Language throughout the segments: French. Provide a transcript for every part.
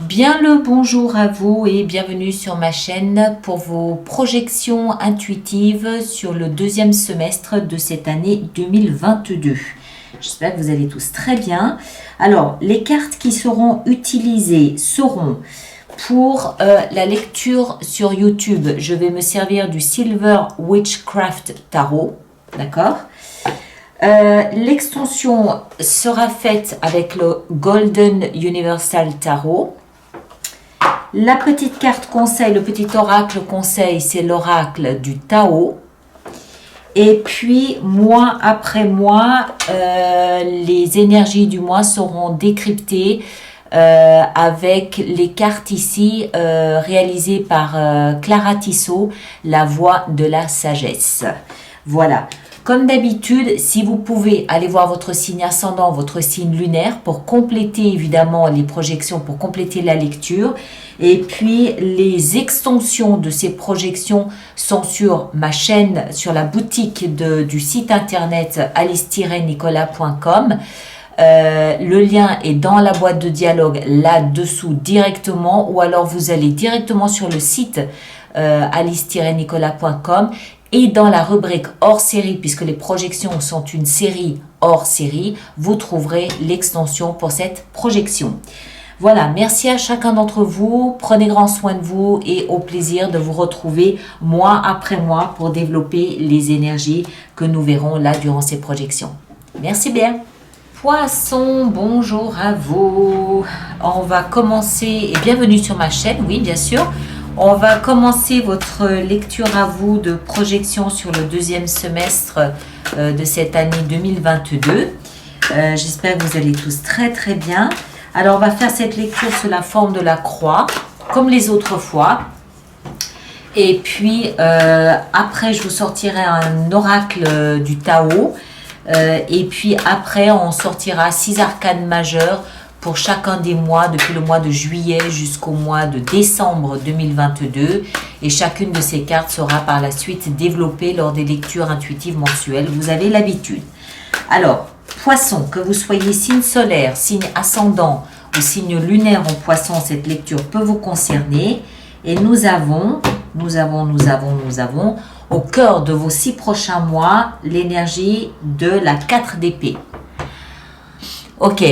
Bien le bonjour à vous et bienvenue sur ma chaîne pour vos projections intuitives sur le deuxième semestre de cette année 2022. J'espère que vous allez tous très bien. Alors, les cartes qui seront utilisées seront pour la lecture sur YouTube. Je vais me servir du Silver Witchcraft Tarot, d'accord? L'extension sera faite avec le Golden Universal Tarot. La petite carte conseil, le petit oracle conseil, c'est l'oracle du Tao. Et puis, mois après mois, les énergies du mois seront décryptées avec les cartes ici réalisées par Clara Tissot, la voix de la sagesse. Voilà. Comme d'habitude, si vous pouvez aller voir votre signe ascendant, votre signe lunaire pour compléter évidemment les projections, pour compléter la lecture. Et puis, les extensions de ces projections sont sur ma chaîne, sur la boutique du site internet alice-nicolas.com. Le lien est dans la boîte de dialogue là-dessous directement, ou alors vous allez directement sur le site alice-nicolas.com. Et dans la rubrique hors série, puisque les projections sont une série hors série, vous trouverez l'extension pour cette projection. Voilà, merci à chacun d'entre vous, prenez grand soin de vous et au plaisir de vous retrouver mois après mois pour développer les énergies que nous verrons là durant ces projections. Merci bien. Poisson, bonjour à vous. On va commencer, et bienvenue sur ma chaîne, oui bien sûr. On va commencer votre lecture à vous de projection sur le deuxième semestre de cette année 2022. J'espère que vous allez tous très très bien. Alors on va faire cette lecture sous la forme de la croix, comme les autres fois. Et puis après je vous sortirai un oracle du Tao. Et puis après on sortira 6 arcanes majeures pour chacun des mois, depuis le mois de juillet jusqu'au mois de décembre 2022. Et chacune de ces cartes sera par la suite développée lors des lectures intuitives mensuelles. Vous avez l'habitude. Alors, Poisson, que vous soyez signe solaire, signe ascendant ou signe lunaire en Poisson, cette lecture peut vous concerner. Et nous avons, au cœur de vos 6 prochains mois, l'énergie de la 4 d'épée. Ok.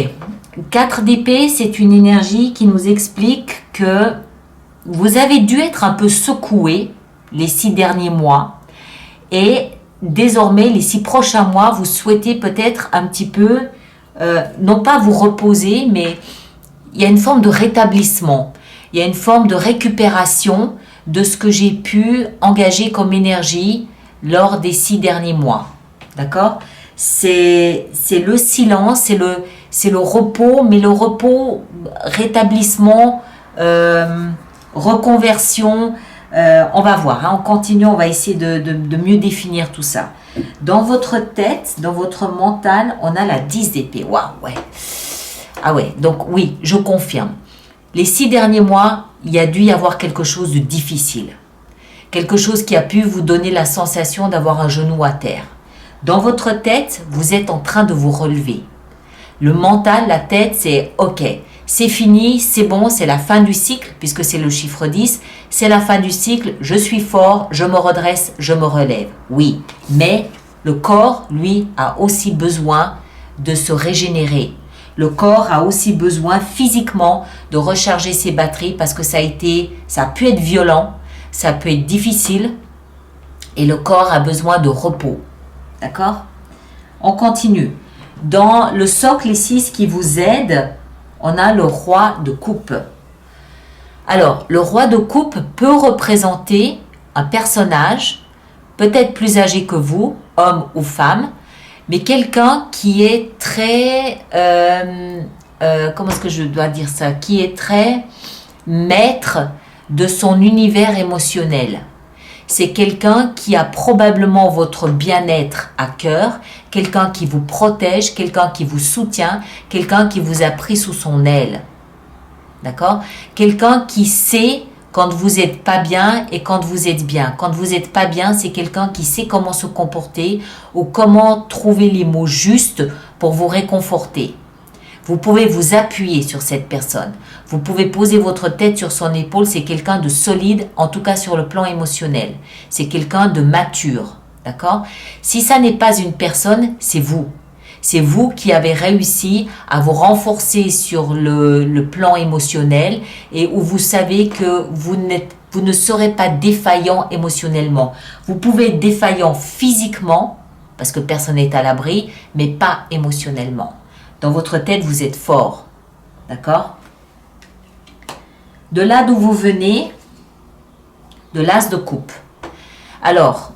4 d'épée, c'est une énergie qui nous explique que vous avez dû être un peu secoué les 6 derniers mois et désormais les 6 prochains mois, vous souhaitez peut-être un petit peu, non pas vous reposer, mais il y a une forme de rétablissement, il y a une forme de récupération de ce que j'ai pu engager comme énergie lors des 6 derniers mois. D'accord ? C'est le silence, c'est le repos, mais le repos, rétablissement, reconversion, on va voir, hein, on continue, on va essayer de mieux définir tout ça. Dans votre tête, dans votre mental, on a la 10 d'épée. Waouh, ouais. Ah ouais, donc oui, je confirme. Les 6 derniers mois, il y a dû y avoir quelque chose de difficile. Quelque chose qui a pu vous donner la sensation d'avoir un genou à terre. Dans votre tête, vous êtes en train de vous relever. Le mental, la tête, c'est ok, c'est fini, c'est bon, c'est la fin du cycle, puisque c'est le chiffre 10, c'est la fin du cycle, je suis fort, je me redresse, je me relève. Oui, mais le corps, lui, a aussi besoin de se régénérer. Le corps a aussi besoin physiquement de recharger ses batteries parce que ça a pu être violent, ça peut être difficile et le corps a besoin de repos. D'accord ? On continue. Dans le socle ici, ce qui vous aide, on a le roi de coupe. Alors, le roi de coupe peut représenter un personnage, peut-être plus âgé que vous, homme ou femme, mais quelqu'un qui est très, comment est-ce que je dois dire ça, qui est très maître de son univers émotionnel. C'est quelqu'un qui a probablement votre bien-être à cœur, quelqu'un qui vous protège, quelqu'un qui vous soutient, quelqu'un qui vous a pris sous son aile. D'accord ? Quelqu'un qui sait quand vous n'êtes pas bien et quand vous êtes bien. Quand vous n'êtes pas bien, c'est quelqu'un qui sait comment se comporter ou comment trouver les mots justes pour vous réconforter. Vous pouvez vous appuyer sur cette personne. Vous pouvez poser votre tête sur son épaule. C'est quelqu'un de solide, en tout cas sur le plan émotionnel. C'est quelqu'un de mature. D'accord? Si ça n'est pas une personne, c'est vous. C'est vous qui avez réussi à vous renforcer sur le plan émotionnel et où vous savez que vous ne serez pas défaillant émotionnellement. Vous pouvez être défaillant physiquement, parce que personne n'est à l'abri, mais pas émotionnellement. Dans votre tête, vous êtes fort. D'accord? De là d'où vous venez, de l'as de coupe. Alors,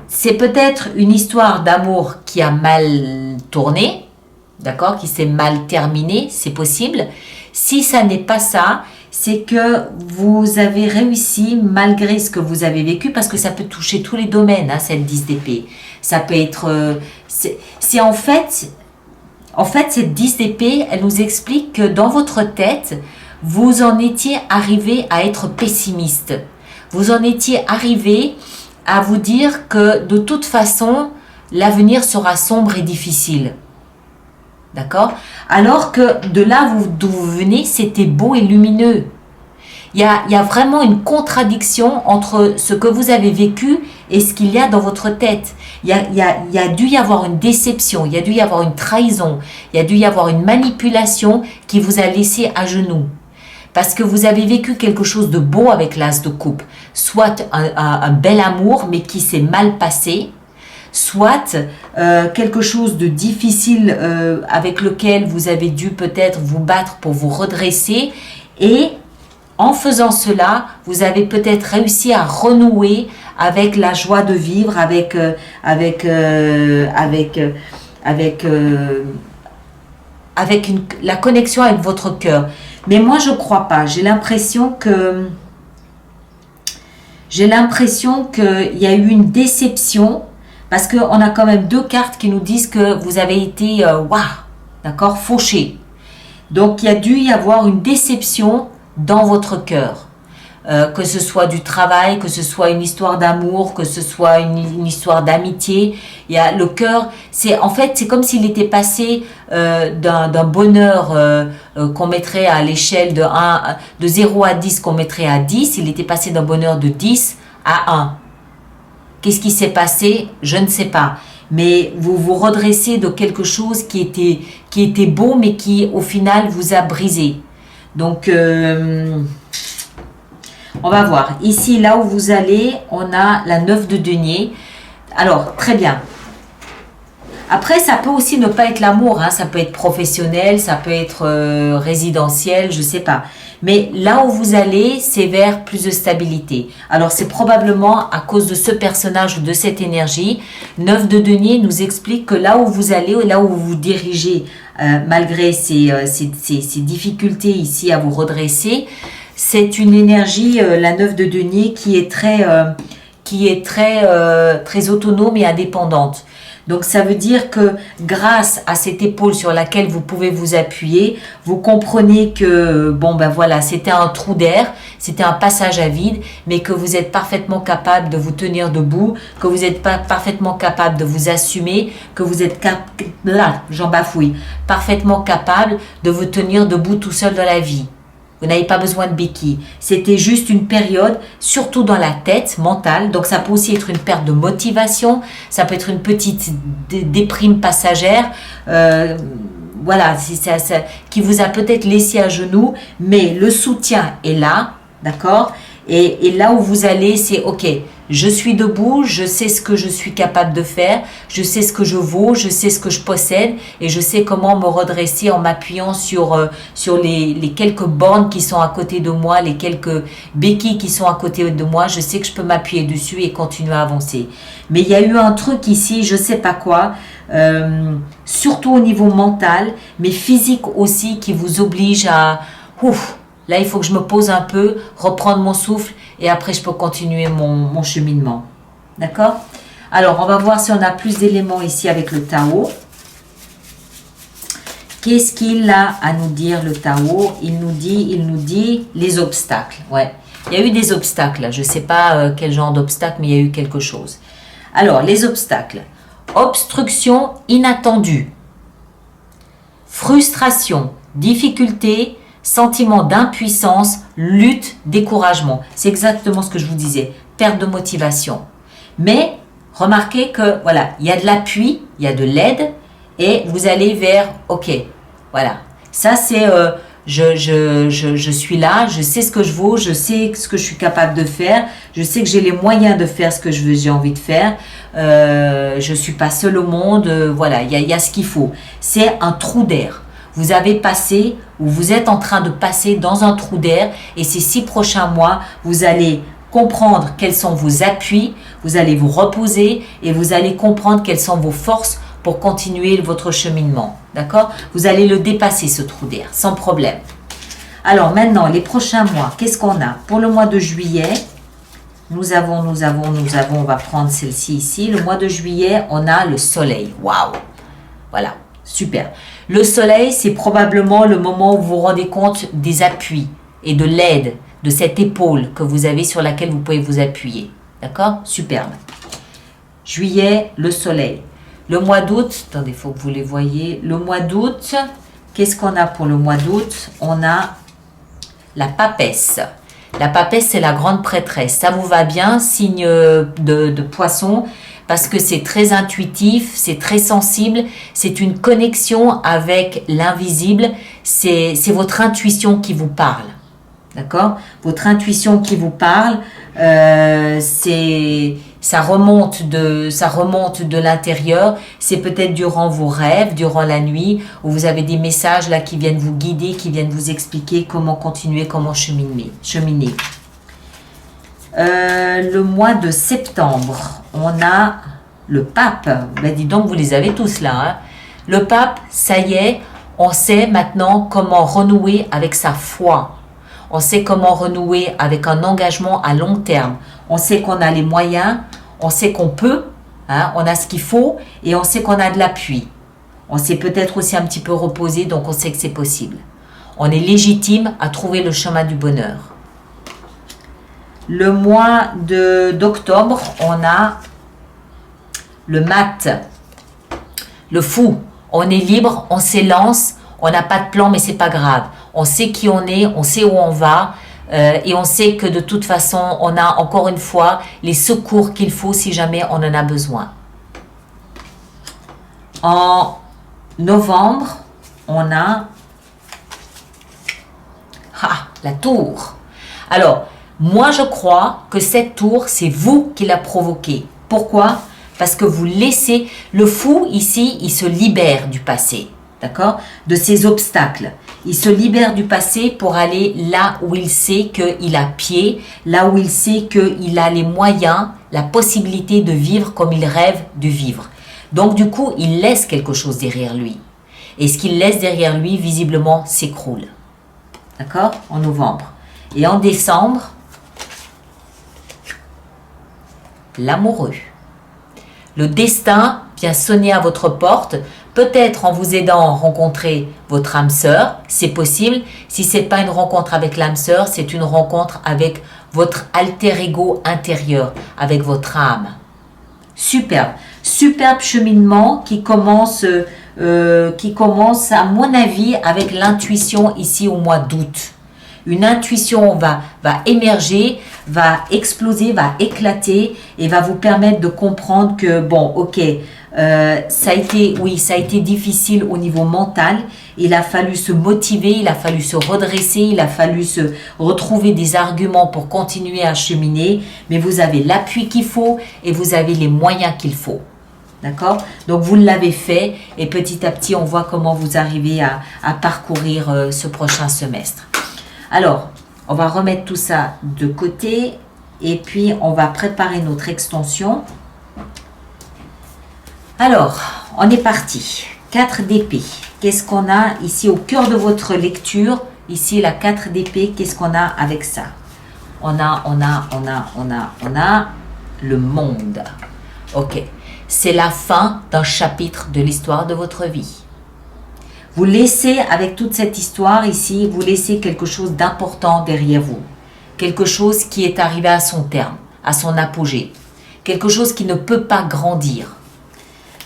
c'est peut-être une histoire d'amour qui a mal tourné, d'accord, qui s'est mal terminée, c'est possible. Si ça n'est pas ça, c'est que vous avez réussi malgré ce que vous avez vécu, parce que ça peut toucher tous les domaines, hein, cette 10 d'épée. Ça peut être... c'est en fait, cette 10 d'épée, elle nous explique que dans votre tête, vous en étiez arrivé à être pessimiste. Vous en étiez arrivé à vous dire que de toute façon, l'avenir sera sombre et difficile. D'accord? Alors que de là d'où vous venez, c'était beau et lumineux. Il y a vraiment une contradiction entre ce que vous avez vécu et ce qu'il y a dans votre tête. Il y a dû y avoir une déception, il y a dû y avoir une trahison, il y a dû y avoir une manipulation qui vous a laissé à genoux. Parce que vous avez vécu quelque chose de beau avec l'as de coupe. Soit un bel amour, mais qui s'est mal passé. Soit quelque chose de difficile avec lequel vous avez dû peut-être vous battre pour vous redresser. Et en faisant cela, vous avez peut-être réussi à renouer avec la joie de vivre, avec la connexion avec votre cœur. Mais moi, je ne crois pas. J'ai l'impression qu'il y a eu une déception, parce qu'on a quand même 2 cartes qui nous disent que vous avez été, d'accord, fauché. Donc, il y a dû y avoir une déception dans votre cœur. Que ce soit du travail, que ce soit une histoire d'amour, que ce soit une histoire d'amitié. Il y a le cœur, c'est comme s'il était passé d'un bonheur qu'on mettrait à l'échelle de 0 à 10 qu'on mettrait à 10, il était passé d'un bonheur de 10 à 1. Qu'est-ce qui s'est passé? Je ne sais pas. Mais vous vous redressez de quelque chose qui était beau, mais qui au final vous a brisé. Donc... on va voir. Ici, là où vous allez, on a la 9 de denier. Alors, très bien. Après, ça peut aussi ne pas être l'amour. Hein. Ça peut être professionnel, ça peut être résidentiel, je ne sais pas. Mais là où vous allez, c'est vers plus de stabilité. Alors, c'est probablement à cause de ce personnage ou de cette énergie. 9 de denier nous explique que là où vous allez, là où vous vous dirigez, malgré ces difficultés ici à vous redresser, c'est une énergie, la 9 de denier, qui est très autonome et indépendante. Donc, ça veut dire que grâce à cette épaule sur laquelle vous pouvez vous appuyer, vous comprenez que, c'était un trou d'air, c'était un passage à vide, mais que vous êtes parfaitement capable de vous tenir debout, que vous êtes parfaitement capable de vous assumer, que vous êtes parfaitement capable de vous tenir debout tout seul dans la vie. Vous n'avez pas besoin de béquilles. C'était juste une période, surtout dans la tête, mentale. Donc, ça peut aussi être une perte de motivation. Ça peut être une petite déprime passagère. Qui vous a peut-être laissé à genoux. Mais le soutien est là, d'accord? Et là où vous allez, c'est OK. Je suis debout, je sais ce que je suis capable de faire, je sais ce que je vaux, je sais ce que je possède et je sais comment me redresser en m'appuyant sur les quelques bornes qui sont à côté de moi, les quelques béquilles qui sont à côté de moi. Je sais que je peux m'appuyer dessus et continuer à avancer. Mais il y a eu un truc ici, je ne sais pas quoi, surtout au niveau mental, mais physique aussi, qui vous oblige à... Là, il faut que je me pose un peu, reprendre mon souffle et après, je peux continuer mon cheminement. D'accord? Alors, on va voir si on a plus d'éléments ici avec le Tao. Qu'est-ce qu'il a à nous dire, le Tao? Il nous dit les obstacles. Ouais. Il y a eu des obstacles. Je ne sais pas quel genre d'obstacle, mais il y a eu quelque chose. Alors, les obstacles. Obstruction inattendue. frustration, difficulté, sentiment d'impuissance, lutte, découragement. C'est exactement ce que je vous disais, perte de motivation. Mais remarquez que voilà, il y a de l'appui, il y a de l'aide et vous allez vers ok, voilà. Ça c'est je suis là, je sais ce que je vaux, je sais ce que je suis capable de faire, je sais que j'ai les moyens de faire ce que j'ai envie de faire. Je suis pas seule au monde, voilà, il y a ce qu'il faut. C'est un trou d'air. Vous avez passé ou vous êtes en train de passer dans un trou d'air et ces 6 prochains mois, vous allez comprendre quels sont vos appuis, vous allez vous reposer et vous allez comprendre quelles sont vos forces pour continuer votre cheminement. D'accord? Vous allez le dépasser ce trou d'air sans problème. Alors maintenant, les prochains mois, qu'est-ce qu'on a? Pour le mois de juillet, nous avons, on va prendre celle-ci ici. Le mois de juillet, on a le soleil. Waouh! Voilà, super. Le soleil, c'est probablement le moment où vous vous rendez compte des appuis et de l'aide, de cette épaule que vous avez sur laquelle vous pouvez vous appuyer. D'accord? Superbe. Juillet, le soleil. Le mois d'août, attendez, il faut que vous les voyez. Le mois d'août, qu'est-ce qu'on a pour le mois d'août? On a la papesse. La papesse, c'est la grande prêtresse. Ça vous va bien, signe de poisson, parce que c'est très intuitif, c'est très sensible, c'est une connexion avec l'invisible, c'est votre intuition qui vous parle. D'accord? Votre intuition qui vous parle, ça remonte de l'intérieur. C'est peut-être durant vos rêves, durant la nuit, où vous avez des messages là qui viennent vous guider, qui viennent vous expliquer comment continuer, comment cheminer. Le mois de septembre, on a le pape. Ben dis donc, vous les avez tous là. Hein? Le pape, ça y est, on sait maintenant comment renouer avec sa foi. On sait comment renouer avec un engagement à long terme. On sait qu'on a les moyens, on sait qu'on peut, hein, on a ce qu'il faut et on sait qu'on a de l'appui. On s'est peut-être aussi un petit peu reposé, donc on sait que c'est possible. On est légitime à trouver le chemin du bonheur. Le mois d'octobre, on a le mat, le fou. On est libre, on s'élance, on n'a pas de plan, mais c'est pas grave. On sait qui on est, on sait où on va et on sait que de toute façon, on a encore une fois les secours qu'il faut si jamais on en a besoin. En novembre, on a la tour. Alors, moi je crois que cette tour, c'est vous qui la provoquée. Pourquoi? Parce que vous laissez le fou ici, il se libère du passé. D'accord? De ses obstacles. Il se libère du passé pour aller là où il sait qu'il a pied, là où il sait qu'il a les moyens, la possibilité de vivre comme il rêve de vivre. Donc du coup, il laisse quelque chose derrière lui. Et ce qu'il laisse derrière lui, visiblement, s'écroule. D'accord? En novembre. Et en décembre, l'amoureux. Le destin vient sonner à votre porte, peut-être en vous aidant à rencontrer votre âme sœur, c'est possible. Si ce n'est pas une rencontre avec l'âme sœur, c'est une rencontre avec votre alter ego intérieur, avec votre âme. Superbe. Superbe cheminement qui commence à mon avis avec l'intuition ici au mois d'août. Une intuition va émerger, va exploser, va éclater et va vous permettre de comprendre que bon, ok, ça a été difficile au niveau mental. Il a fallu se motiver, il a fallu se redresser, il a fallu se retrouver des arguments pour continuer à cheminer. Mais vous avez l'appui qu'il faut et vous avez les moyens qu'il faut. D'accord? Donc vous l'avez fait et petit à petit on voit comment vous arrivez à parcourir ce prochain semestre. Alors, on va remettre tout ça de côté et puis on va préparer notre extension. Alors, on est parti. 4 d'épée. Qu'est-ce qu'on a ici au cœur de votre lecture? Ici, la 4 d'épée, qu'est-ce qu'on a avec ça? On a le monde. Ok. C'est la fin d'un chapitre de l'histoire de votre vie. Vous laissez, avec toute cette histoire ici, vous laissez quelque chose d'important derrière vous. Quelque chose qui est arrivé à son terme, à son apogée. Quelque chose qui ne peut pas grandir.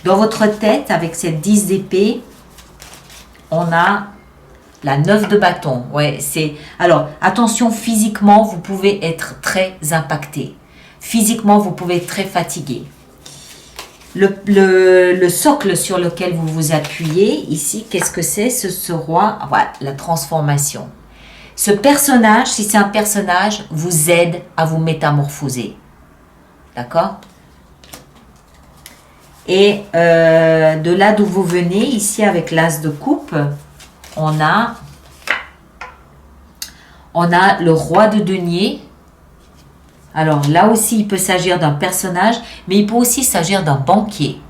Dans votre tête, avec cette 10 d'épée, on a la 9 de bâton. Ouais, c'est... Alors, attention, physiquement, vous pouvez être très impacté. Physiquement, vous pouvez être très fatigué. Le socle sur lequel vous vous appuyez, ici, qu'est-ce que c'est? Ce roi, voilà, la transformation. Ce personnage, si c'est un personnage, vous aide à vous métamorphoser. D'accord? Et de là d'où vous venez, ici avec l'as de coupe, on a le roi de denier. Alors là aussi, il peut s'agir d'un personnage, mais il peut aussi s'agir d'un banquier.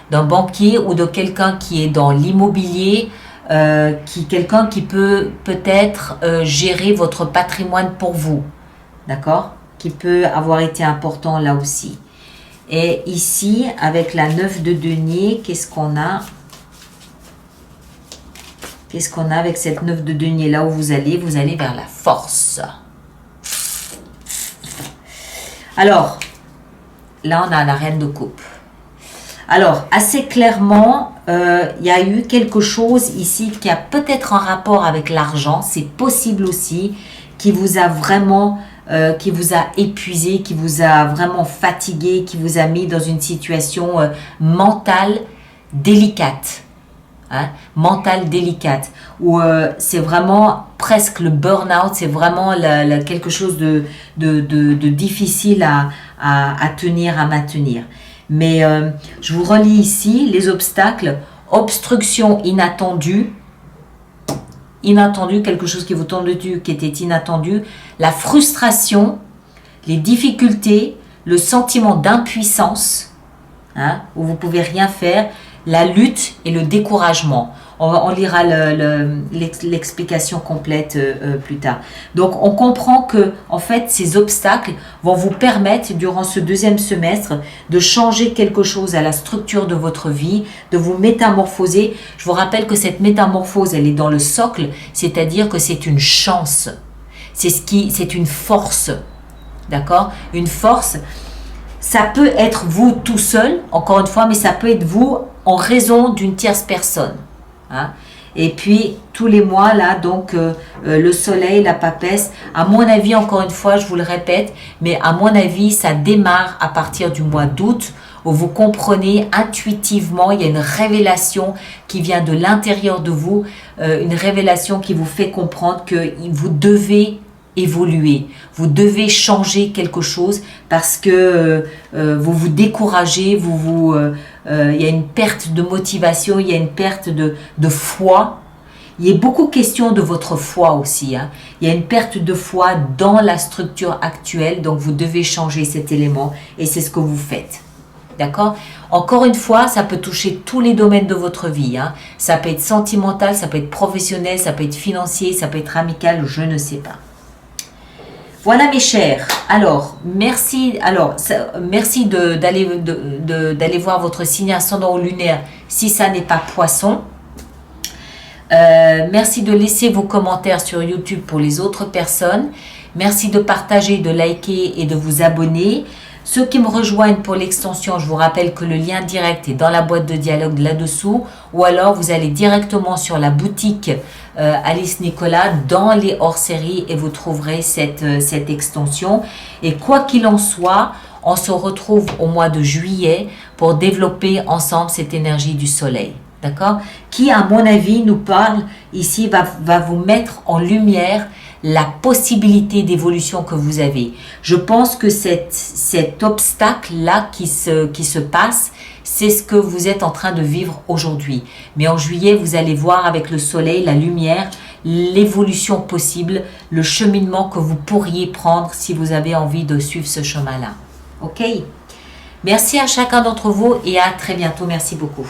D'un banquier ou de quelqu'un qui est dans l'immobilier, quelqu'un qui peut peut-être gérer votre patrimoine pour vous. D'accord? Qui peut avoir été important là aussi. Et ici, avec la 9 de denier, qu'est-ce qu'on a? Qu'est-ce qu'on a avec cette 9 de denier? Là où vous allez vers la force. Alors, là, on a la reine de coupe. Alors, assez clairement, il y a eu quelque chose ici qui a peut-être un rapport avec l'argent. C'est possible aussi, qui vous a vraiment, qui vous a épuisé, qui vous a vraiment fatigué, qui vous a mis dans une situation mentale délicate. Hein, mentale délicate, où c'est vraiment presque le burn-out, c'est vraiment quelque chose de difficile à tenir, à maintenir. Mais je vous relis ici les obstacles: obstruction inattendue, quelque chose qui vous tombe dessus, qui était inattendu, la frustration, les difficultés, le sentiment d'impuissance, hein, où vous ne pouvez rien faire, la lutte et le découragement. On lira l'explication complète plus tard. Donc, on comprend que, en fait, ces obstacles vont vous permettre, durant ce deuxième semestre, de changer quelque chose à la structure de votre vie, de vous métamorphoser. Je vous rappelle que cette métamorphose, elle est dans le socle, c'est-à-dire que c'est une chance. C'est une force. D'accord? Une force. Ça peut être vous tout seul, encore une fois, mais ça peut être vous en raison d'une tierce personne. Hein? Et puis, tous les mois, là, donc, le soleil, la papesse, à mon avis, encore une fois, je vous le répète, mais à mon avis, ça démarre à partir du mois d'août, où vous comprenez intuitivement, il y a une révélation qui vient de l'intérieur de vous, une révélation qui vous fait comprendre que vous devez évoluer, vous devez changer quelque chose parce que vous vous découragez, il y a une perte de motivation, il y a une perte de foi. Il y a beaucoup de questions de votre foi aussi. Hein. Il y a une perte de foi dans la structure actuelle, donc vous devez changer cet élément et c'est ce que vous faites. D'accord? Encore une fois, ça peut toucher tous les domaines de votre vie. Hein. Ça peut être sentimental, ça peut être professionnel, ça peut être financier, ça peut être amical, je ne sais pas. Voilà mes chers, alors merci d'aller voir votre signe ascendant lunaire si ça n'est pas poisson. Merci de laisser vos commentaires sur YouTube pour les autres personnes. Merci de partager, de liker et de vous abonner. Ceux qui me rejoignent pour l'extension, je vous rappelle que le lien direct est dans la boîte de dialogue là-dessous, ou alors vous allez directement sur la boutique Alice Nicolas dans les hors-séries et vous trouverez cette extension. Et quoi qu'il en soit, on se retrouve au mois de juillet pour développer ensemble cette énergie du soleil. D'accord? Qui, à mon avis, nous parle ici, va vous mettre en lumière la possibilité d'évolution que vous avez. Je pense que cet obstacle-là qui se passe, c'est ce que vous êtes en train de vivre aujourd'hui. Mais en juillet, vous allez voir avec le soleil, la lumière, l'évolution possible, le cheminement que vous pourriez prendre si vous avez envie de suivre ce chemin-là. Ok? Merci à chacun d'entre vous et à très bientôt. Merci beaucoup.